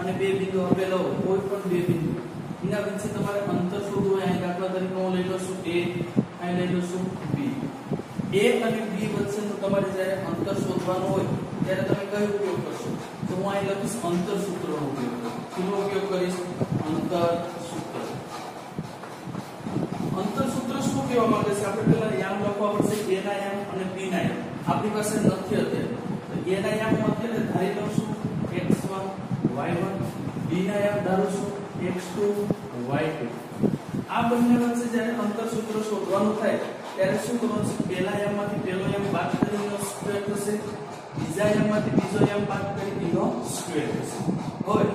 અને બે બિંદુ આપેલા હોય કોઈ પણ બે બિંદુ એના વચ્ચે તમારે અંતર શોધવું હોય. અહીં દાખલા તરીકે હું લઈ લઉં છું a, અહીં લઈ લઉં છું b. a અને b વચ્ચેનું તમારે જ્યારે અંતર શોધવાનું હોય ત્યારે તમે કયો ઉપયોગ કરશો? તો હું અહીં લખીશ અંતર સૂત્રનો ઉપયોગ કરું. શેનો ઉપયોગ કરીશ? અંતર સૂત્ર. અંતર સૂત્ર શું કહેવા માંગે છે? આપણે પહેલા યામ લખવા પડશે, a ના યામ અને b ના યામ. આપણી પાસે નથી અત્યારે, તો a ના યામ અત્યારે ધારી લઉં છું x1 y1, b ના યામ ધારું છું x2 y2. આ બંને વચ્ચે જ્યારે અંતર સૂત્ર શોધવાનું થાય ત્યારે શું કરવાનું છે? પહેલા યામમાંથી પહેલો યામ બાદ કરીને સ્ક્વેર થશે, બીજા યામમાંથી બીજો યામ બાદ કરીને એનો સ્ક્વેર થશે. હવે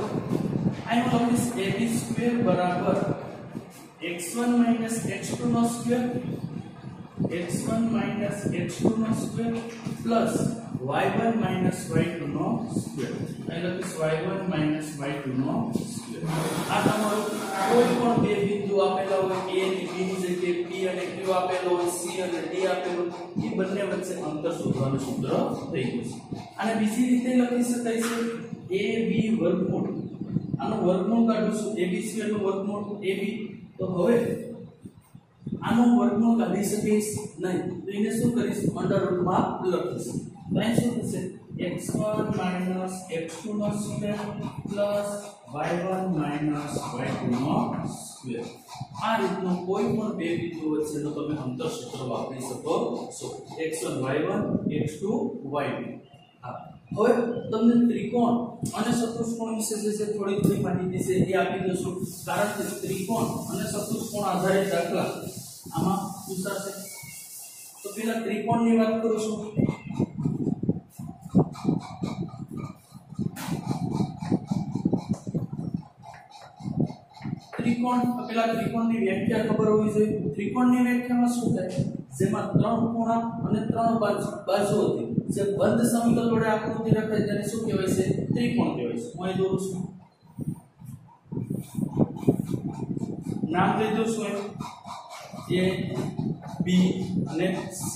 અહીં હું લખીશ ab² બરાબર x1 x2 નો સ્ક્વેર, x1 x2 નો સ્ક્વેર પ્લસ y1 y2 નો સ્ક્વેર. અહીં લખીશ y1 y2 નો સ્ક્વેર. આ તમારો કોઈ પણ બે બિંદુ આપેલા હોય, a અને b ની જગ્યાએ p અને q આપેલો હોય, c અને d આપેલો હોય, એ બંને વચ્ચે અંતર શોધવાનું સૂત્ર થઈ ગયું છે. અને બીજી રીતે લખી શકાય છે ab વર્ગમૂળ. આનો વર્ગમૂળ કાઢીશું, ab² નું વર્ગમૂળ ab. તો હવે આનો વર્ગમૂળ કાઢી શકીશ નહીં, તો એને શું કરીશ? અંડર રૂટમાં લખીશ. તો અહીં શું થશે? x1 x2 નો સ્ક્વેર પ્લસ y1 y2 નો સ્ક્વેર. આ રીતનો કોઈ પણ બે બિંદુ વચ્ચેનો તમે અંતર સૂત્ર વાપરી શકો છો. x1 y1 x2 y2. હવે તમને ત્રિકોણ અને ચતુષ્કોણ વિશે જે થોડી માહિતી છે એ આપી દઉં, કારણ કે ત્રિકોણ અને ચતુષ્કોણ આધારિત દાખલા આમાં પૂછાશે. તો પહેલા ત્રિકોણની વાત કરું છું. ત્રિકોણ, પહેલા ત્રિકોણની વ્યાખ્યા ખબર હોવી જોઈએ. ત્રિકોણની વ્યાખ્યામાં શું થાય? જેમાં ત્રણ ખૂણા અને ત્રણ બાજુ હતી, જે બંધ સમતલ વડે આકૃતિ રખાય તેને શું કહેવાય છે? ત્રિકોણ કહેવાય છે. હું અહીં દોરું છું, નામ લઈ દઉં છું a, b અને c.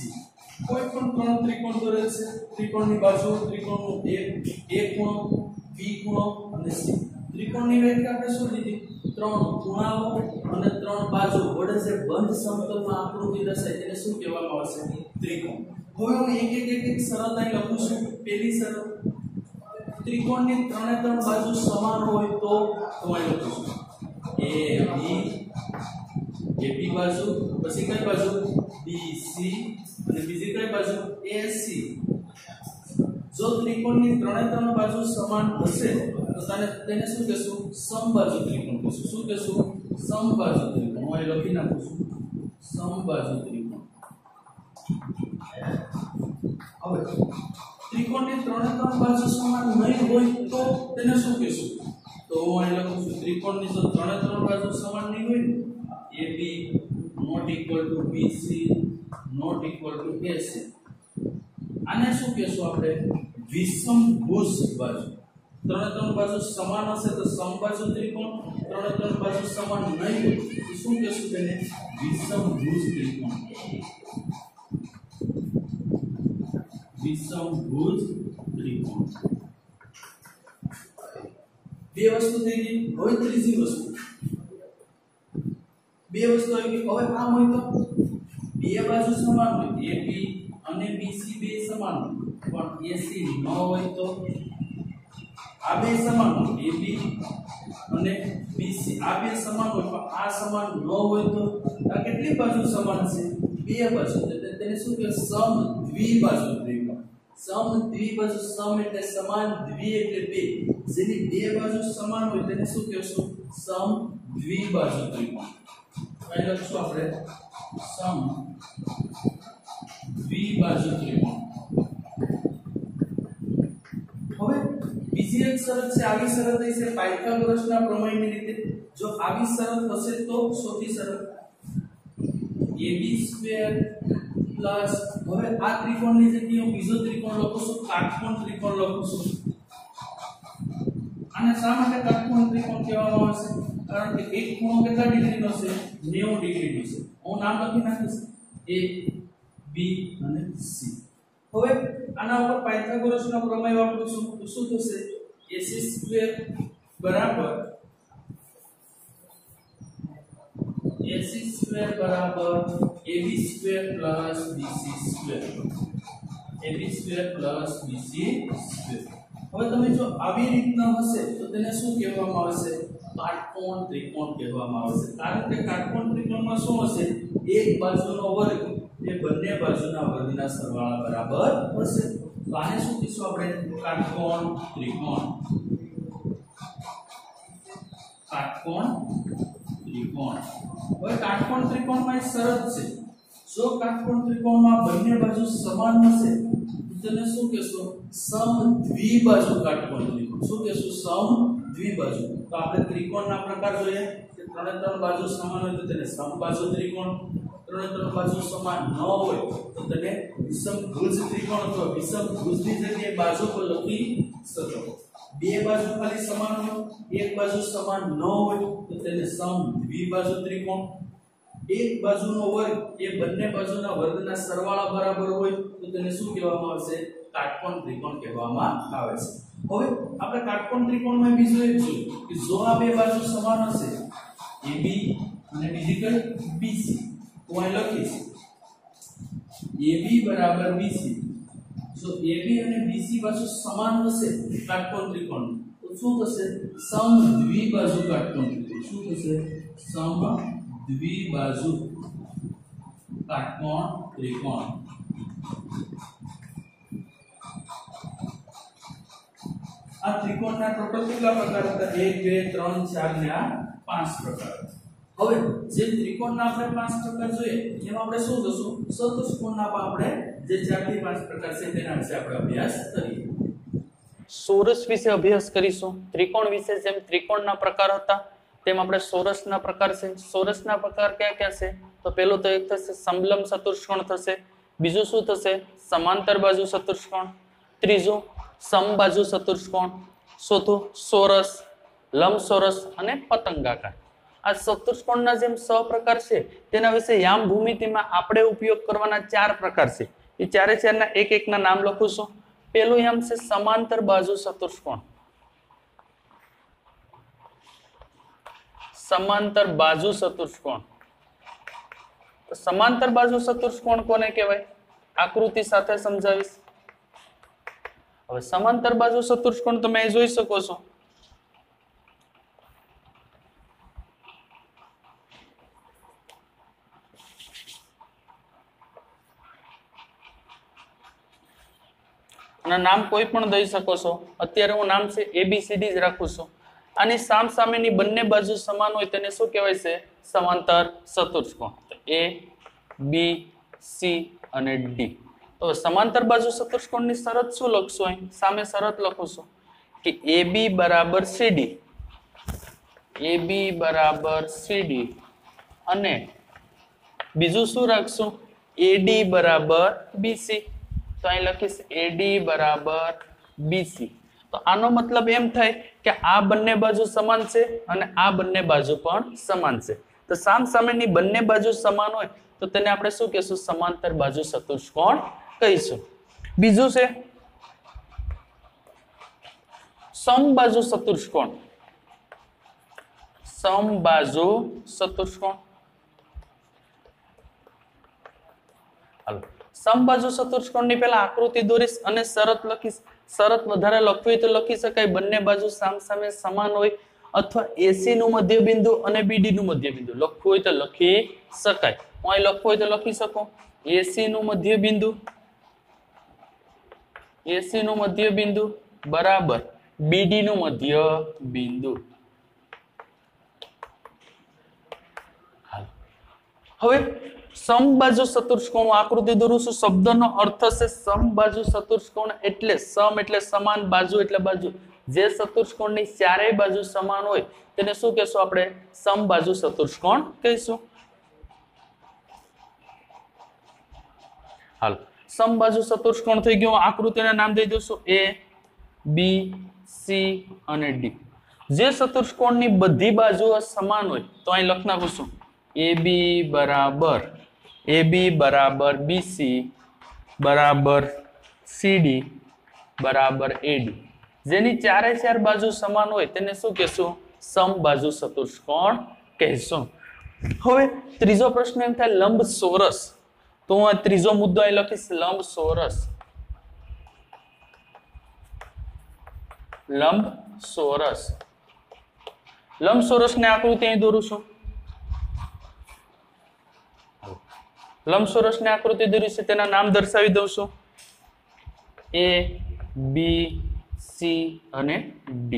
કોઈ પણ ત્રણ ત્રિકોણ દોરેલ છે. ત્રિકોણની બાજુ, ત્રિકોણનું a ખૂણો, b ખૂણો અને c. ત્રિકોણની વ્યાખ્યા આપણે શું લીધી? ત્રણ ખૂણાઓ અને ત્રણ બાજુ વડે જે બંધ સમતલમાં આકૃતિ દર્શાય તેને શું કહેવામાં આવશે? ત્રિકોણ. હવે હું એક શરત અહીં લખું છું. પહેલી શરત, ત્રિકોણની ત્રણે ત્રણ બાજુ સમાન હોય તો અહીં લખું છું ab બાજુ, પછી કઈ બાજુ? bc અને બીજી કઈ બાજુ? ac. જો ત્રિકોણની ત્રણે ત્રણ બાજુ સમાન હશે તો તેને શું કહેશું? સમબાજુ ત્રિકોણ કહેશું. શું કહેશું? સમબાજુ ત્રિકોણ. હું અહીં લખી નાખું છું સમબાજુ ત્રિકોણ. હવે ત્રિકોણની ત્રણે ત્રણ બાજુ સમાન નહીં હોય તો તેને શું કહેશું? તો હું અહીં લખું છું ત્રિકોણની જો ત્રણે ત્રણ બાજુ સમાન નહીં હોય ને, ab not equal to bc not equal to ac, આને શું કહેશું આપણે? વિષમભુજ બાજુ. ત્રણે ત્રણ બાજુ સમાન હશે તો સમબાજુ ત્રિકોણ, ત્રણે ત્રણ બાજુ સમાન નહીં હોય તો શું કહેશું તેને? વિષમભુજ ત્રિકોણ. વિષમભુજ ત્રિકોણ. બે વસ્તુ થઈ ગઈ. હવે ત્રીજી વસ્તુ, બે વસ્તુ આવી ગઈ. હવે આમ હોય તો બે બાજુ સમાન હોય, ab અને bc બે સમાન હોય, પણ ac ન હોય તો આ બે સમાન હોય, ab અને bc આ બે સમાન હોય પણ આ સમાન ન હોય તો આ કેટલી બાજુ સમાન છે? બે બાજુ. તેને શું કહેવાય? સમદ્વિબાજુ ત્રિકોણ. સમદ્વિબાજુ, સમ એટલે સમાન, દ્વિ એટલે બે. જેની બે બાજુ સમાન હોય તેને શું કહેશું? સમદ્વિબાજુ ત્રિકોણ. અહીં લખશું આપણે સમદ્વિબાજુ ત્રિકોણ. હવે બીજી એક શરત છે. આવી શરત છે પાયથાગોરસના પ્રમેયની રીતે. જો આવી શરત હશે તો સૌથી સરળ ab² પ્લસ, હવે આ ત્રિકોણની જગ્યાએ હું બીજો ત્રિકોણ લખું છું, કાટકોણ ત્રિકોણ લખું છું. આને શા માટે કાટકોણ ત્રિકોણ કહેવામાં આવે છે? કારણ કે એક ખૂણો કેટલા ડિગ્રીનો છે? 90 ડિગ્રીનો છે. હું નામ લખી નાખીશ a, b અને c. હવે આના ઉપર પાયથાગોરસનો પ્રમેય વાપરું છું તો શું થશે? ac² बराबर AC स्क्वायर बराबर AB square plus BC square AB square plus BC square. હવે તમે જો આવી રીતના હશે તો તેને શું કહેવામાં આવશે? કાટકોણ ત્રિકોણ કહેવામાં આવશે। કારણ કે કાટકોણ ત્રિકોણમાં શું હશે? એક બાજુનો વર્ગ એ બંને બાજુના વર્ગના સરવાળા બરાબર હશે। તો આને શું કહીશું આપણે? કાટકોણ ત્રિકોણ। કાટકોણ ત્રિકોણ। હવે કાટકોણ ત્રિકોણમાં એક શરત છે, જો કાટકોણ ત્રિકોણમાં બંને બાજુ સમાન હશે તો તેને શું કહેશું? સમદ્વિબાજુ કાટકોણ ત્રિકોણ। શું કહેશું? સમદ્વિબાજુ। તો આપણે ત્રિકોણના પ્રકાર જોઈએ કે ત્રણે ત્રણ બાજુ સમાન હોય તો તેને સમબાજુ ત્રિકોણ, ત્રણે ત્રણ બાજુ સમાન ન હોય તો તેને વિષમભુજ ત્રિકોણ અથવા વિષમભુજની જગ્યાએ બાજુ પર લખી શકો। બે બાજુ ખાલી સમાન હોય, એક બાજુ સમાન ન હોય તો તેને સમદ્વિબાજુ ત્રિકોણ। એક બાજુનો વર્ગ એ બંને બાજુના વર્ગના સરવાળા બરાબર હોય તો તેને શું કહેવામાં આવશે? કાટકોણ ત્રિકોણ કહેવામાં આવે છે। હવે આપણે કાટકોણ ત્રિકોણમાં બીજું એક જોયું કે જો આ બે બાજુ સમાન હશે AB અને બીજી કઈ BC, તો અહીં લખીશ AB બરાબર BC। જો AB અને BC બાજુ સમાન હશે કાટકોણ ત્રિકોણ તો શું થશે? સમદ્વિબાજુ કાટકોણ ત્રિકોણ। શું થશે? સમદ્વિબાજુ કાટકોણ ત્રિકોણ। આ ત્રિકોણના ટોટલ કેટલા પ્રકાર હતા? 1 2 3 4 ને આ 5 પ્રકાર। હવે જે ત્રિકોણના આપણે 5 પ્રકાર જોઈએ એમાં આપણે શું જોશું? ચતુષ્કોણના આપણે જે 4 થી 5 પ્રકાર છે તેના વિશે આપણે અભ્યાસ કરીએ। ચોરસ વિશે અભ્યાસ કરીશું। ત્રિકોણ વિશે જેમ ત્રિકોણના પ્રકાર હતા તેમ આપણે ચોરસના પ્રકાર છે। ચોરસના પ્રકાર કયા કયા છે? તો પહેલું તો એક થશે સમલંબ ચતુષ્કોણ થશે, બીજું શું થશે? સમાંતર બાજુ ચતુષ્કોણ, ત્રીજું સમબાજુ ચતુષ્કોણ, ચોથું ચોરસ, લંબચોરસ અને પતંગાકાર। આ ચતુષ્કોણના જેમ 6 પ્રકાર છે તેના વિશે યામ ભૂમિતિમાં આપણે ઉપયોગ કરવાના 4 પ્રકાર છે। એ ચારે ચારના એક એકના નામ લખું છું। પહેલું યામ છે સમાંતર બાજુ ચતુષ્કોણ। સમાંતર બાજુ ચતુષ્કોણ। તો સમાંતર બાજુ ચતુષ્કોણ કોને કહેવાય? આકૃતિ સાથે સમજાવીશ। હવે સમાંતર બાજુ ચતુષ્કોણ તમે અહીં જોઈ શકો છો। નામ કોઈ પણ દઈ શકો છો। અત્યારે હું નામ છે ABCD જ રાખું છું। આની સામસામેની બંને બાજુ સમાન હોય તેને શું કહેવાય છે? સમાંતર ચતુષ્કોણ। A B C અને D। તો સમાંતર બાજુ ચતુષ્કોણની શરત શું લખશો? અહીં સામે શરત લખું છું કે AB બરાબર CD, AB બરાબર CD અને બીજું શું રાખશું? AD બરાબર BC। તો અહીં લખીશ AD બરાબર BC। તો આનો મતલબ એમ થાય કે આ બંને બાજુ સમાન છે અને આ બંને બાજુ પણ સમાન છે। તો સામસામેની બંને બાજુ સમાન હોય તો તેને આપણે શું કહીશું? સમાંતર બાજુ ચતુષ્કોણ કહીશું। બીજું છે સમબાજુ ચતુષ્કોણ। સમબાજુ ચતુષ્કોણ। હાલો, સમબાજુ ચતુષ્કોણની પહેલા આકૃતિ દોરીશ અને શરત લખીશ। શરત વધારે લખવી તો લખી શકાય, બંને બાજુ સામસામે સમાન હોય અથવા AC નું મધ્યબિંદુ અને BD નું મધ્યબિંદુ લખવું હોય તો લખી શકાય। હું અહીં લખવું હોય તો લખી શકો AC નું મધ્યબિંદુ, AC નું મધ્યબિંદુ બરાબર BD નું મધ્યબિંદુ। હવે સમબાજુ ચતુષ્કોણ આકૃતિ દોરું છું। શબ્દનો અર્થ છે સમબાજુ ચતુષ્કોણ એટલે સમ એટલે સમાન, બાજુ એટલે બાજુ। જે ચતુષ્કોણની ચારેય બાજુ સમાન હોય તેને શું કહેશું આપણે? સમબાજુ ચતુષ્કોણ કહીશું। હાલ, સમબાજુ ચતુષ્કોણ થઈ ગયું। આકૃતિના નામ દઈ દઉં A B C અને D। જે ચતુષ્કોણની બધી બાજુઓ સમાન હોય તો અહીં લખ નાખું છું AB બરાબર BC બરાબર CD બરાબર AD। જેની ચારે ચાર બાજુ સમાન હોય તેને શું કહેશું? સમબાજુ ચતુષ્કોણ કહેશું. હવે ત્રીજો પ્રશ્ન એમ થાય લંબચોરસ. તો હું આ ત્રીજો મુદ્દો અહીં લખીશ લંબચોરસ. લંબચોરસ. લંબચોરસની આકૃતિ અહીં દોરું છું. લંબચોરસની આકૃતિ દોરી છે, તેના નામ દર્શાવી દઉં છું. A, B, C અને D.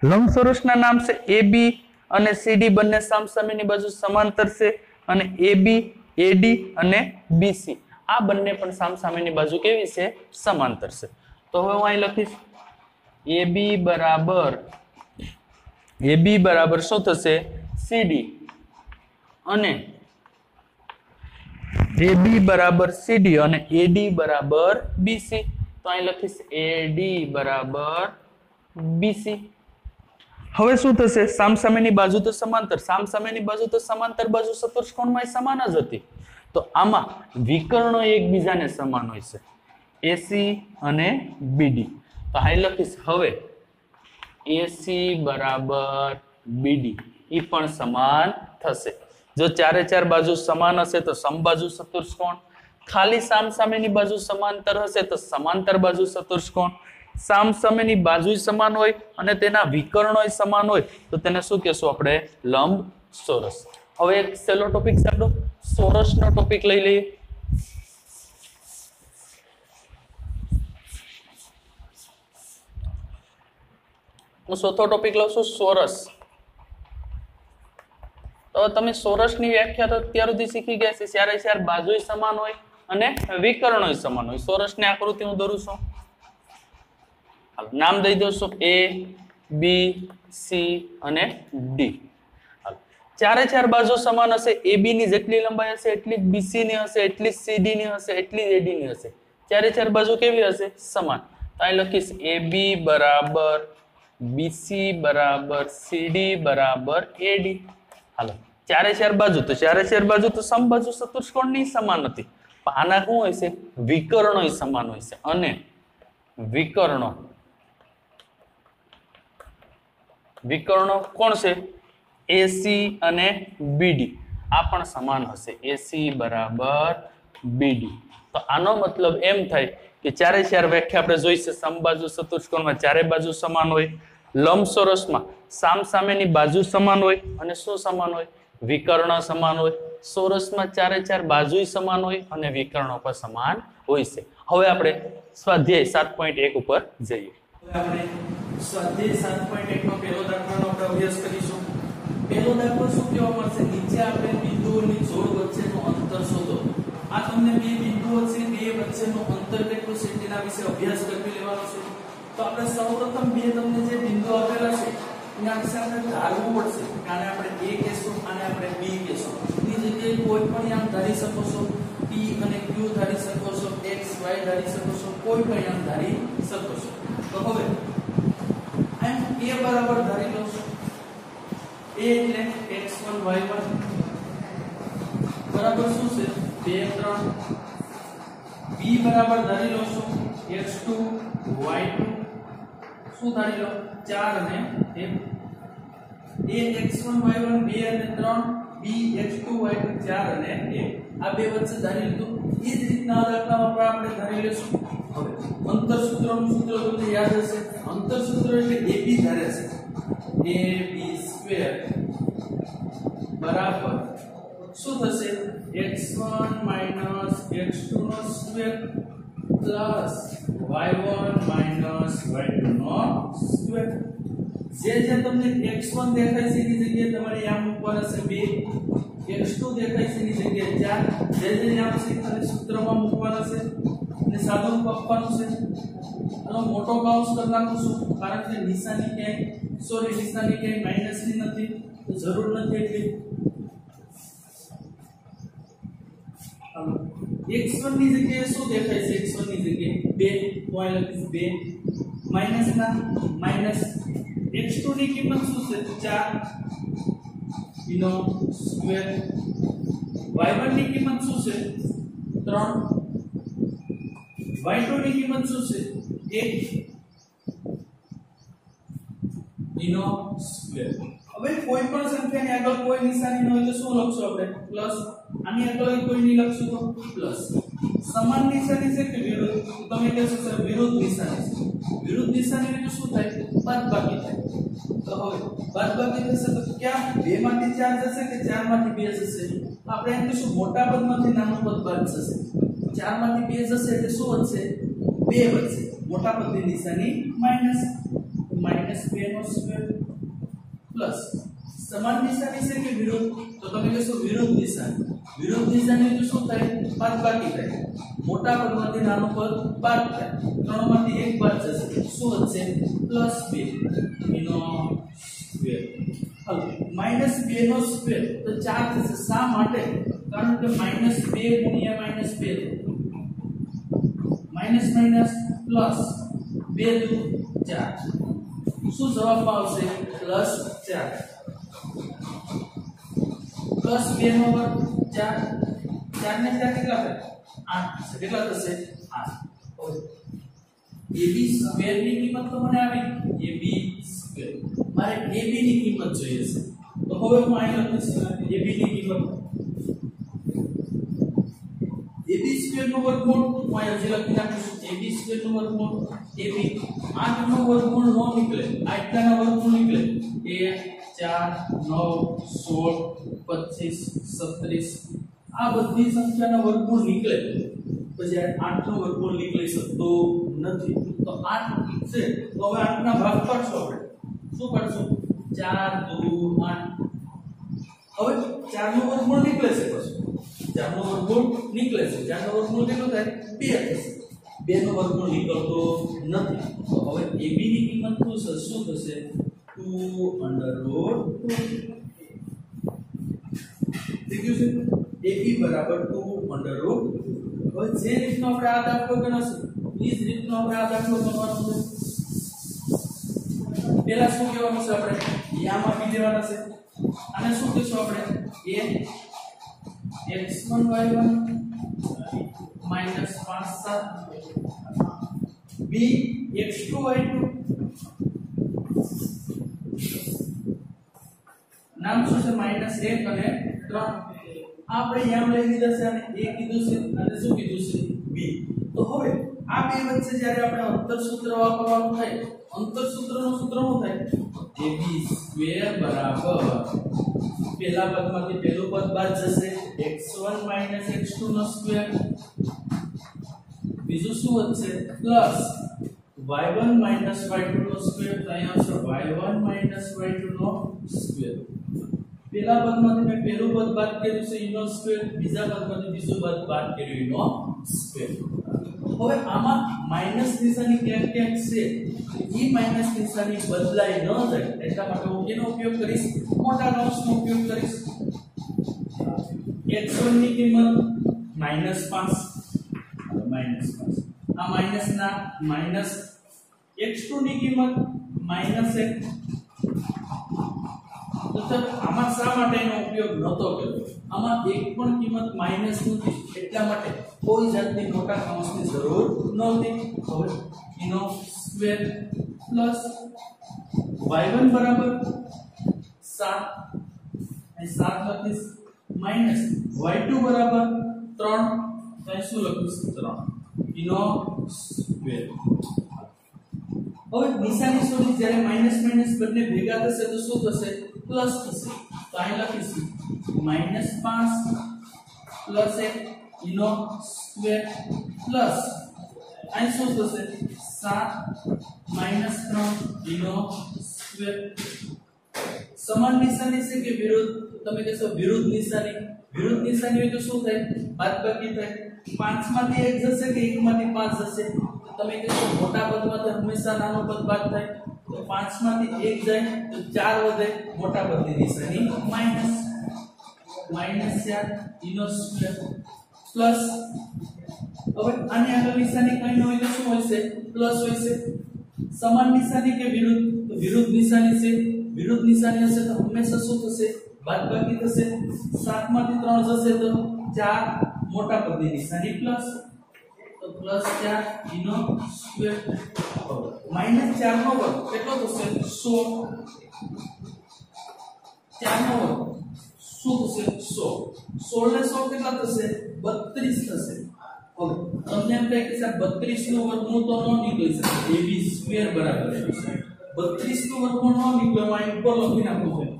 લંબચોરસના નામ છે AB અને CD, બંને સામસામેની બાજુ સમાંતર છે, અને AB, AD અને BC આ બંને પણ સામસામેની બાજુ કેવી છે? સમાંતર છે. તો હવે હું અહીં લખીશ AB બરાબર શું થશે? CD અને AB બરાબર CD અને AD બરાબર BC. તો અહીં લખીશ AD બરાબર BC. હવે શું થશે? સામસામેની બાજુ તો સમાંતર, સામસામેની બાજુ તો સમાંતર બાજુ ચતુષ્કોણમાં સમાન જ હતી. તો આમાં વિકર્ણો એકબીજાને સમાન હોય છે, AC અને BD. તો અહીં લખીશ હવે AC બરાબર BD એ પણ સમાન થશે. જો ચારે ચાર બાજુ સમાન હશે તો સમબાજુ ચતુષ્કોણ, ખાલી સામસામેની બાજુ સમાંતર હશે તો સમાંતર બાજુ ચતુષ્કોણ, સામસામેની બાજુ સમાન હોય અને તેના વિકર્ણો સમાન હોય તો તેને શું કહેશું આપણે? લંબચોરસ. હવે એક છેલ્લો ટોપિક સાંભળો, ચોરસનો ટોપિક લઈ લઈએ. હું ચોથો ટોપિક લઉં છું ચોરસ. તો તમે ચોરસની વ્યાખ્યા તો અત્યાર સુધી શીખી ગયા છે. ચારે ચાર બાજુ સમાન હોય અને વિકર્ણો સમાન હોય. ચોરસની આકૃતિ હું દોરું છું. નામ દઈ દઉં છું A, B, C અને D. ચારે ચાર બાજુ સમાન હશે. AB ની જેટલી લંબાઈ હશે એટલી જ BC ની હશે, એટલી જ CD ની હશે, એટલી જ AD ની હશે. ચારે ચાર બાજુ કેવી હશે? સમાન. તો અહીં લખીશ AB બરાબર BC બરાબર CD બરાબર AD. હાલો, ચારે ચાર બાજુ તો સમબાજુ ચતુષ્કોણની સમાન હતી. પણ આના શું હોય છે? વિકર્ણો સમાન હોય છે, અને વિકર્ણો કોણ છે? AC અને BD આ પણ સમાન હશે. AC બરાબર BD. તો આનો મતલબ એમ થાય કે ચારે ચાર વ્યાખ્યા આપણે જોઈ છે. સમબાજુ ચતુષ્કોણમાં ચારે બાજુ સમાન હોય, લંબચોરસમાં સામસામેની બાજુ સમાન હોય અને શું સમાન હોય? વિકર્ણ સમાન હોય. ચોરસમાં ચારે ચાર બાજુ સમાન હોય અને વિકર્ણો પણ સમાન હોય છે. હવે આપણે સ્વાધ્યાય 7.1 ઉપર જઈએ. હવે આપણે સ્વાધ્યાય 7.1 નો પહેલો દાખલાનો આપણે અભ્યાસ કરીશું. પહેલો દાખલો શું કહેવા મળશે? નીચે આપણે બિંદુઓની જોડ વચ્ચેનું અંતર શોધો. આ તમને બે બિંદુઓ છે, બે વચ્ચેનું અંતર કેટલું છે તેના વિશે અભ્યાસ કરી લેવાનો છે. તો આપણે સૌપ્રથમ બે તમને જે બિંદુ આપેલા છે એના વિશે આપણે ધારવું પડશે. આને આપણે A કહેશું, આને આપણે B કહેશું. ની જગ્યાએ કોઈ પણ આમ ધારી શકો છો. P અને Q ધારી શકો છો, X Y ધારી શકો છો, કોઈ પણ આમ ધારી શકો છો. તો હવે આમ A બરાબર ધારી લો છો. A એટલે x1 y1 બરાબર શું છે? 2 3. B બરાબર ધારી લો છો x2 y2 શું ધારી લો? 4 અને 1. A x1 y1 2 અને 3, B x2 y2 4 અને 1 આ બે વચ્ચે ધારી લીધું. એ જ રીતના દાખલામાં આપણે ધારી લેશું. હવે અંતર સૂત્રનું સૂત્ર તમને યાદ હશે. અંતર સૂત્ર એટલે AB ધારે છે. AB² બરાબર શું થશે? x1 x2 નો સ્ક્વેર પ્લસ y1 y2 નો સ્ક્વેર. જે તમને x1 દેખાય છે એની જગ્યાએ તમારે આમ મૂકવાના છે 2, x2 દેખાય છે એની જગ્યાએ 4, જે આમ છે ખાલી સૂત્રમાં મૂકવાના છે અને સાદું આપવાનું છે. આનો મોટો કૌંસ કરી નાખું છું કારણ કે નિશાની ક્યાંય માઈનસની નથી તો જરૂર નથી. એટલે x1 ની જગ્યાએ શું દેખાય છે? x1 ની જગ્યાએ 2 તો અહીં લખીશ 2 માઈનસ ના માઈનસ. x2 ની કિંમત શું છે? 4 એનો સ્ક્વેર. y1 ની કિંમત શું છે? 3. y2 ની કિંમત શું છે? 1 એનો સ્ક્વેર। હવે કોઈ પણ સંખ્યાની આગળ કોઈ નિશાની ન હોય તો શું લખશું આપણે પ્લસ, આની આગળ કોઈ નહીં લખશું તો પ્લસ। સમાન નિશાની છે કે વિરુદ્ધ, તો તમે કહેશો સર વિરુદ્ધ નિશાની છે। વિરુદ્ધ નિશાની એટલે શું થાય બાદબાકી થાય। તો હવે બાદબાકી થશે તો ક્યાં 2 માંથી 4 જશે કે 4 માંથી 2 જશે? આપણે એમ કહીશું મોટા પદમાંથી નાનું પદ બાદ જશે। 4 માંથી 2 જશે એટલે શું વધશે 2 વધશે। મોટા પદની નિશાની માઈનસ, માઈનસ 2 નો સ્ક્વેર પ્લસ સમાન નિશાની છે કે વિરુદ્ધ, તો તમે કહેશો વિરુદ્ધ નિશાની। વિરુદ્ધ નિશાની એટલે શું થાય બાદબાકી થાય। મોટા પદમાંથી નાનું પદ બાદ થાય, 3 માંથી 1 બાદ જશે શું વધશે પ્લસ 2 એનો સ્ક્વેર। હવે માઈનસ 2 નો સ્ક્વેર તો 4 થશે। શા માટે? કારણ કે માઈનસ 2 ગુણ્યા માઈનસ 2 માઈનસ માઈનસ પ્લસ 2 દુ 4 શું જવાબમાં આવશે પ્લસ 4 પ્લસ 2 નો વર્ગ 4 4 ને 4 કેટલા થાય 8 કેટલા થશે 8। ab સ્ક્વેર ની કિંમત તો મને આવી ab સ્ક્વેર, મારે ab ની કિંમત જોઈએ છે તો હવે હું અહીં લખીશ ab ની કિંમત ab સ્ક્વેર નો વર્ગમૂળ હું અહીં હજી લખી નાખીશ ab સ્ક્વેર નો વર્ગમૂળ ab 8 નો વર્ગમૂળ નો નીકળે, 8 ના વર્ગમૂળ નીકળે 1 4 9 16 25 36 આ બધી સંખ્યાના વર્ગમૂળ નીકળે પછી 8 નો વર્ગમૂળ નીકળી શકતો નથી। તો 8 છે તો હવે 8 ના ભાગ પાડશું આપણે શું પાડશું 4 2 8 હવે 4 નો વર્ગમૂળ નીકળે છે પછી 4 નો વર્ગમૂળ નીકળે છે 4 નો વર્ગમૂળ કેટલો થાય 2 થશે 2 નો વર્ગમૂળ નીકળતો નથી। તો હવે ab ની કિંમત શું થશે 2 અંડર રૂટ 2 થઈ ગયું છે ab બરાબર 2 અંડર રૂટ। હવે જે રીતનો આપણે આ દાખલો ગણ્યો છે એ જ રીતનો આપણે આ દાખલો ગણવાનો છે। પહેલા શું કહેવાનું છે આપણે યામ આપી દેવાના છે, અને શું કહીશું આપણે a x1 y1 minus 5 7 b x2 y2 નામ શું છે -1 અને 3 આપણે યામ લઈ લીધા છે અને a કીધું છે અને શું કીધું છે b। તો હવે આ બે વચ્ચે જ્યારે આપણે અંતર સૂત્ર વાપરવાનું થાય, અંતર સૂત્રનું સૂત્ર શું થાય ab સ્ક્વેર બરાબર પહેલા પદમાંથી પહેલું પદ બાદ જશે x1 x2 નો સ્ક્વેર, બીજું શું વધશે પ્લસ y1 y2 નો સ્ક્વેર, તો અહીંયા આવશે y1 y2 નો સ્ક્વેર। પહેલા પદમાંથી મેં પહેલું પદ બાદ કર્યું છે એનો સ્ક્વેર, બીજા પદમાંથી બીજું પદ બાદ કર્યું એનો સ્ક્વેર। હવે આમાં માઈનસ નિશાની ક્યાંક ક્યાંક છે, એ માઈનસ નિશાની બદલાઈ ન જાય એટલા માટે હું એનો ઉપયોગ કરીશ મોટા કૌંસનો ઉપયોગ કરીશ। x1 ની કિંમત -5 આ માઈનસ ના માઈનસ, x2 ની કિંમત -1। તો સર આમાં શા માટે એનો ઉપયોગ નહોતો કર્યો, આમાં એક પણ કિંમત માઈનસ નથી એટલા માટે કોઈ જાતની મોટા કૌંસની જરૂર નહોતી। હવે એનો સ્ક્વેર પ્લસ y1 બરાબર 7 અને 7 લખીશ માઈનસ y2 બરાબર 3 તો શું લખીશ 3 એનો સ્ક્વેર। હવે નિશાની છોડી જ્યારે માઈનસ માઈનસ બંને ભેગા થશે તો શું થશે પ્લસ થશે, તો અહીં લખીશું -5 પ્લસ 1 એનો સ્ક્વેર પ્લસ અહીં શું થશે 7 -3 એનો સ્ક્વેર। સમાન નિશાની છે કે વિરુદ્ધ, તમે કહેશો વિરુદ્ધ નિશાની। વિરુદ્ધ નિશાની હોય તો શું થાય બાદબાકી થાય, 5 માંથી 1 જશે કે 1 માંથી 5 જશે, તમે કહેશો મોટા પદમાંથી હંમેશા નાનો પદ બાદ થાય, તો 5 માંથી 1 જાય તો 4 વધે, મોટા પદની નિશાની માઈનસ 4 એનો સ્ક્વેર પ્લસ હવે આની આગળ નિશાની કઈ ન હોય તો શું હોય છે પ્લસ હોય છે। સમાન નિશાની કે વિરુદ્ધ, તો વિરુદ્ધ નિશાની છે, વિરુદ્ધ નિશાની હશે તો હંમેશા શું થશે બાદબાકી થશે, 7 માંથી 3 જશે તો 4 મોટા પદની નિશાની પ્લસ, તો પ્લસ 4 એનો સ્ક્વેર -4 નો વર્ગ કેટલો થશે 16 4 નો વર્ગ શું થશે 16 ને 16 કેટલા થશે 32 થશે હવે તમને એમ કહે કે સાહેબ 32 નું વર્ગમૂળ તો ન નીકળી શકે ab² બરાબર છે 32 નું વર્ગમૂળ ન નીકળે હું અહીં ઉપર લખી નાખું છું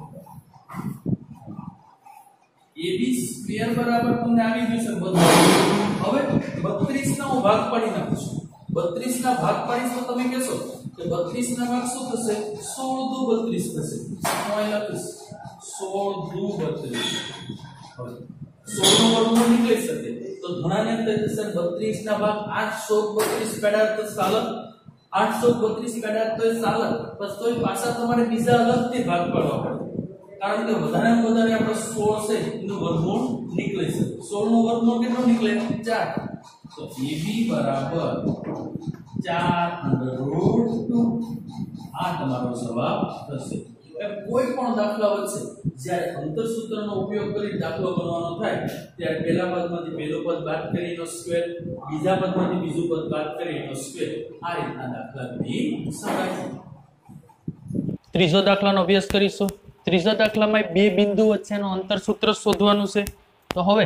ab² બરાબર તમને આવી ગયું છે 32 હવે 32 નો ભાગ પાડી નાખું છું 32 ના ભાગ પાડીશ તો તમે કહેશો કે 32 ના ભાગ શું થશે 16 દુ 32 થશે હું અહીં લખીશ 16 દુ 32 હવે 16 નો વર્ગમૂળ નીકળી શકે તો ઘણાને એમ થાય સર 32 ના ભાગ 832 પેડા તો ચાલે 832 પેડા તો ચાલે બસ તોય પાછા તમારે બીજા અલગથી ભાગ પાડવા પડે કારણ કે વધારેમાં વધારે આપણે 16 છે એનું વર્ગમૂળ નીકળી શકે 16 નું વર્ગમૂળ કેટલું નીકળે 4 તો ab બરાબર 4√2 આ તમારો જવાબ થશે કોઈ પણ દાખલા વચ્ચે જ્યારે અંતર સૂત્રનો ઉપયોગ કરી દાખલો ગણવાનો થાય ત્યારે પહેલા પદમાંથી પહેલો પદ બાદ કરીને સ્ક્વેર બીજા પદમાંથી બીજું પદ બાદ કરીને સ્ક્વેર આ રીતના દાખલા ગણી શકાય ત્રીજો દાખલાનો અભ્યાસ કરીશું ત્રીજા દાખલામાં બે બિંદુ વચ્ચેનું અંતર સૂત્ર શોધવાનું છે તો હવે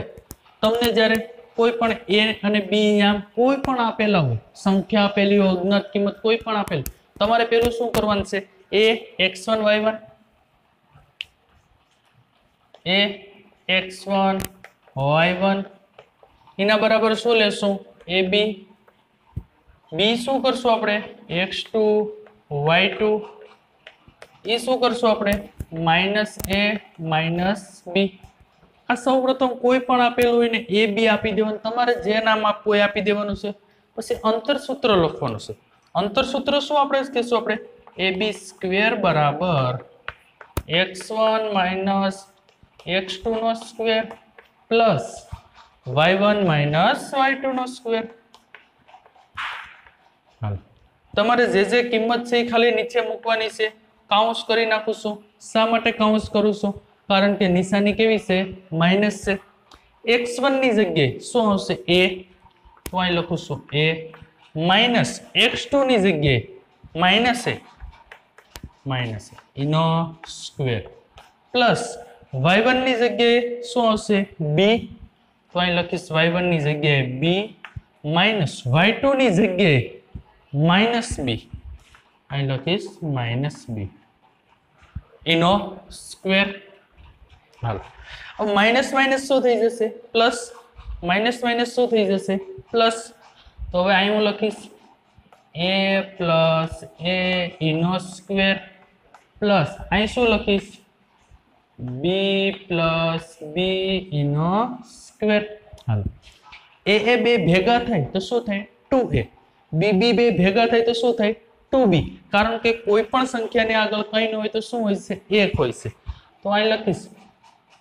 તમને જ્યારે કોઈ પણ a અને b આમ કોઈ પણ આપેલા હોય સંખ્યા આપેલી હોય અજ્ઞાત કિંમત કોઈ પણ આપેલી તમારે પહેલું શું કરવાનું છે a x1 y1 a x1 y1 એના બરાબર શું લેશું ab b શું કરશું આપણે x2 y2 એ શું કરશું આપણે -a -b આ સૌપ્રથમ કોઈ પણ આપેલું હોય ને a b આપી દેવાનું તમારે જે નામ આપવું એ આપી દેવાનું છે પછી અંતર સૂત્ર લખવાનું છે અંતર સૂત્ર શું આપણે કહેશું આપણે ab² બરાબર x1 - x2 નો સ્ક્વેર પ્લસ y1 - y2 નો સ્ક્વેર તમારે જે જે કિંમત છે એ ખાલી નીચે મૂકવાની છે કાઉન્સ કરી નાખું છું શા માટે કાઉન્સ કરું છું કારણ કે નિશાની કેવી છે માઈનસ છે x1 ની જગ્યાએ શું આવશે a તો અહીં લખું છું a માઈનસ x2 ની જગ્યાએ માઈનસ એનો સ્ક્વેર પ્લસ y1 ની જગ્યાએ શું આવશે b તો અહીં લખીશ y1 ની જગ્યાએ b માઈનસ y2 ની જગ્યાએ માઈનસ b અહીં લખીશ માઈનસ b એનો સ્ક્વેર હાલો अब माइनस माइनस શું થઈ જશે પ્લસ માઇનસ માઇનસ શું થઈ જશે પ્લસ તો હવે અહીં હું લખીશ a પ્લસ a એનો સ્ક્વેર પ્લસ અહીં શું લખીશ b પ્લસ b એનો સ્ક્વેર હાલો a બે ભેગા થાય તો શું થાય 2a b બે ભેગા થાય તો શું થાય 2b કારણ કે કોઈ પણ સંખ્યાને આગળ કંઈ ન હોય તો શું હોય છે 1 હોય છે તો અહીં લખીશ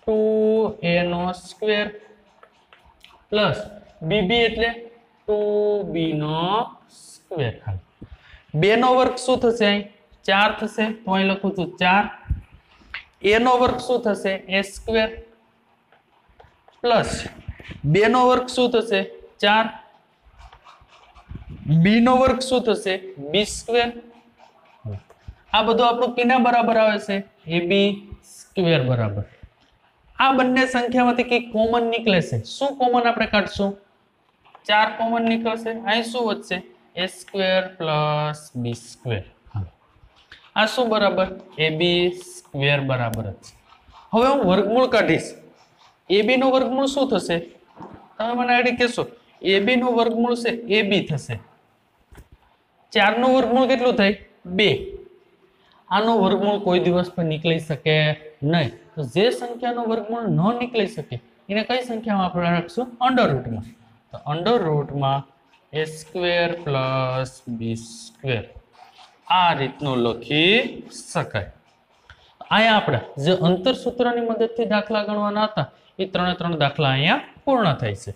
2a નો સ્ક્વેર પ્લસ bb એટલે 2b નો સ્ક્વેર બે નો વર્ગ શું થશે અહીં 4 થશે તો અહીં લખું છું 4 a નો વર્ગ શું થશે a સ્ક્વેર પ્લસ બે નો વર્ગ શું થશે 4 b નો વર્ગ શું થશે b સ્ક્વેર આ બધું આપણું કેના બરાબર આવે છે ab સ્ક્વેર બરાબર આ બંને સંખ્યામાંથી કઈ કોમન નીકળે છે શું કોમન આપણે કાઢશું 4 કોમન નીકળશે અહીં શું વધશે a square plus b square આ શું બરાબર ab સ્ક્વેર બરાબર જ હવે હું વર્ગમૂળ કાઢીશ ab નો વર્ગમૂળ શું થશે તમે મને આઈડી કહેશો ab નો વર્ગમૂળ છે ab થશે 4 નો વર્ગમૂળ કેટલું થાય 2 આનો વર્ગમૂળ કોઈ દિવસ પણ નીકળી શકે નહીં તો જે સંખ્યાનો વર્ગમૂળ ન નીકળી શકે એને કઈ સંખ્યામાં આપણે રાખશું અંડર રૂટમાં તો અંડર રૂટમાં a square plus b square આ રીતનું લખી શકાય અહીંયા આપણે જે અંતર સૂત્રની મદદથી દાખલા ગણવાના હતા એ 3 દાખલા અહીંયા પૂર્ણ થાય છે